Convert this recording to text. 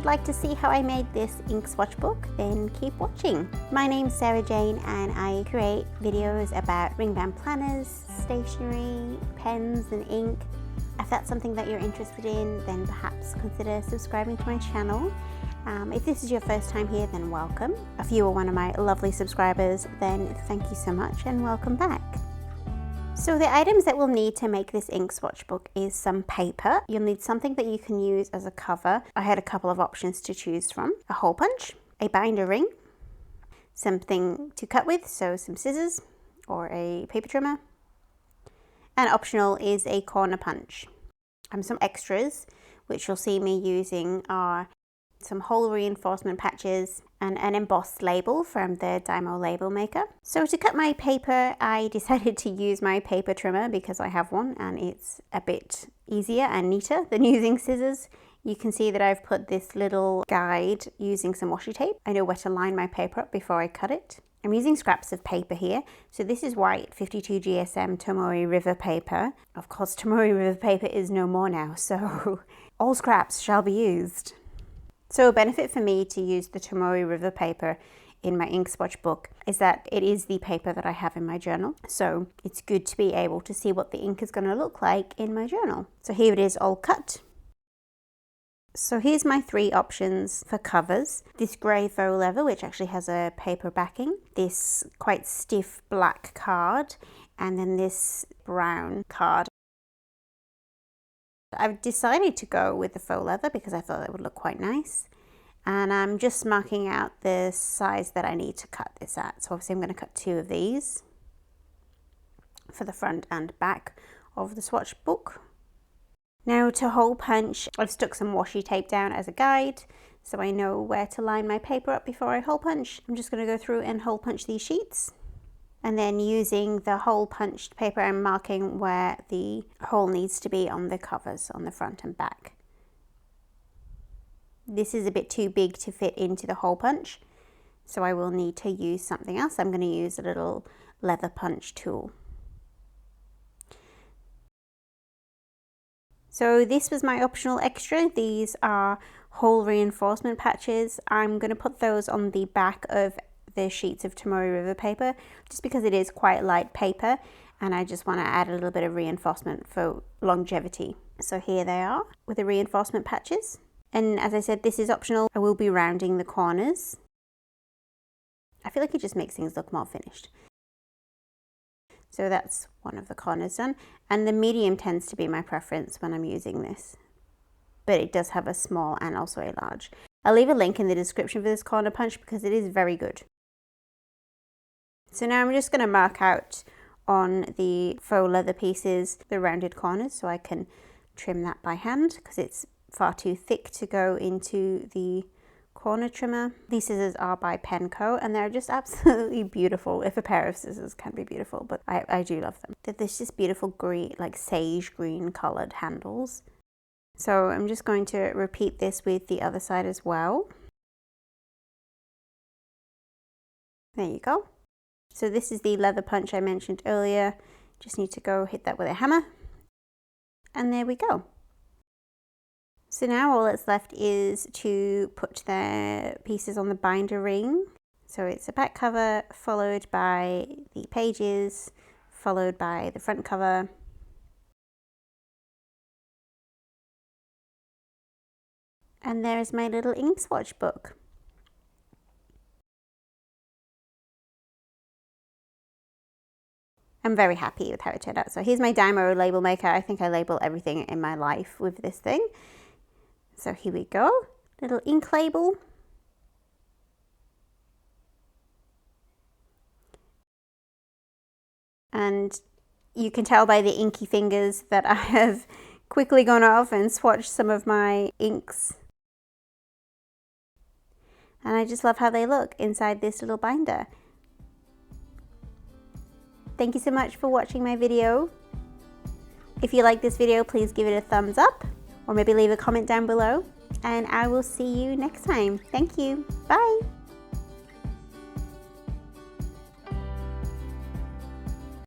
you'd like to see how I made this ink swatch book, then keep watching. My name's Sarah Jane and I create videos about ring band planners, stationery, pens and ink. If that's something that you're interested in, then perhaps consider subscribing to my channel. If this is your first time here, then welcome. If you are one of my lovely subscribers, then thank you so much and welcome back. So the items that we'll need to make this ink swatch book is some paper. You'll need something that you can use as a cover. I had a couple of options to choose from. A hole punch, a binder ring, something to cut with, so some scissors or a paper trimmer. And optional is a corner punch. Some extras, which you'll see me using, are some hole reinforcement patches and an embossed label from the Tomoe label maker. So to cut my paper, I decided to use my paper trimmer because I have one and it's a bit easier and neater than using scissors. You can see that I've put this little guide using some washi tape. I know where to line my paper up before I cut it. I'm using scraps of paper here. So this is white 52 GSM Tomoe River paper. Of course, Tomoe River paper is no more now, so all scraps shall be used. So a benefit for me to use the Tomoe River paper in my ink swatch book is that it is the paper that I have in my journal. So it's good to be able to see what the ink is going to look like in my journal. So here it is all cut. So here's my three options for covers. This grey faux leather, which actually has a paper backing, this quite stiff black card, and then this brown card. I've decided to go with the faux leather because I thought it would look quite nice. And I'm just marking out the size that I need to cut this at. So obviously I'm going to cut two of these for the front and back of the swatch book. Now to hole punch, I've stuck some washi tape down as a guide so I know where to line my paper up before I hole punch. I'm just going to go through and hole punch these sheets. And then using the hole punched paper, I'm marking where the hole needs to be on the covers on the front and back. This is a bit too big to fit into the hole punch, so I will need to use something else. I'm going to use a little leather punch tool. So this was my optional extra. These are hole reinforcement patches. I'm going to put those on the back of the sheets of Tomoe River paper just because it is quite light paper and I just want to add a little bit of reinforcement for longevity. So here they are with the reinforcement patches, and as I said, this is optional. I will be rounding the corners. I feel like it just makes things look more finished. So that's one of the corners done, and the medium tends to be my preference when I'm using this, but it does have a small and also a large. I'll leave a link in the description for this corner punch because it is very good. So now I'm just going to mark out on the faux leather pieces the rounded corners so I can trim that by hand because it's far too thick to go into the corner trimmer. These scissors are by PENCO and they're just absolutely beautiful, if a pair of scissors can be beautiful, but I do love them. There's just beautiful green, like sage green coloured handles. So I'm just going to repeat this with the other side as well. There you go. So this is the leather punch I mentioned earlier. Just need to go hit that with a hammer. And there we go. So now all that's left is to put the pieces on the binder ring. So it's a back cover followed by the pages, followed by the front cover. And there's my little ink swatch book. I'm very happy with how it turned out. So here's my Tomoe label maker. I think I label everything in my life with this thing. So here we go, little ink label. And you can tell by the inky fingers that I have quickly gone off and swatched some of my inks. And I just love how they look inside this little binder. Thank you so much for watching my video. If you like this video, please give it a thumbs up or maybe leave a comment down below, and I will see you next time. Thank you. Bye.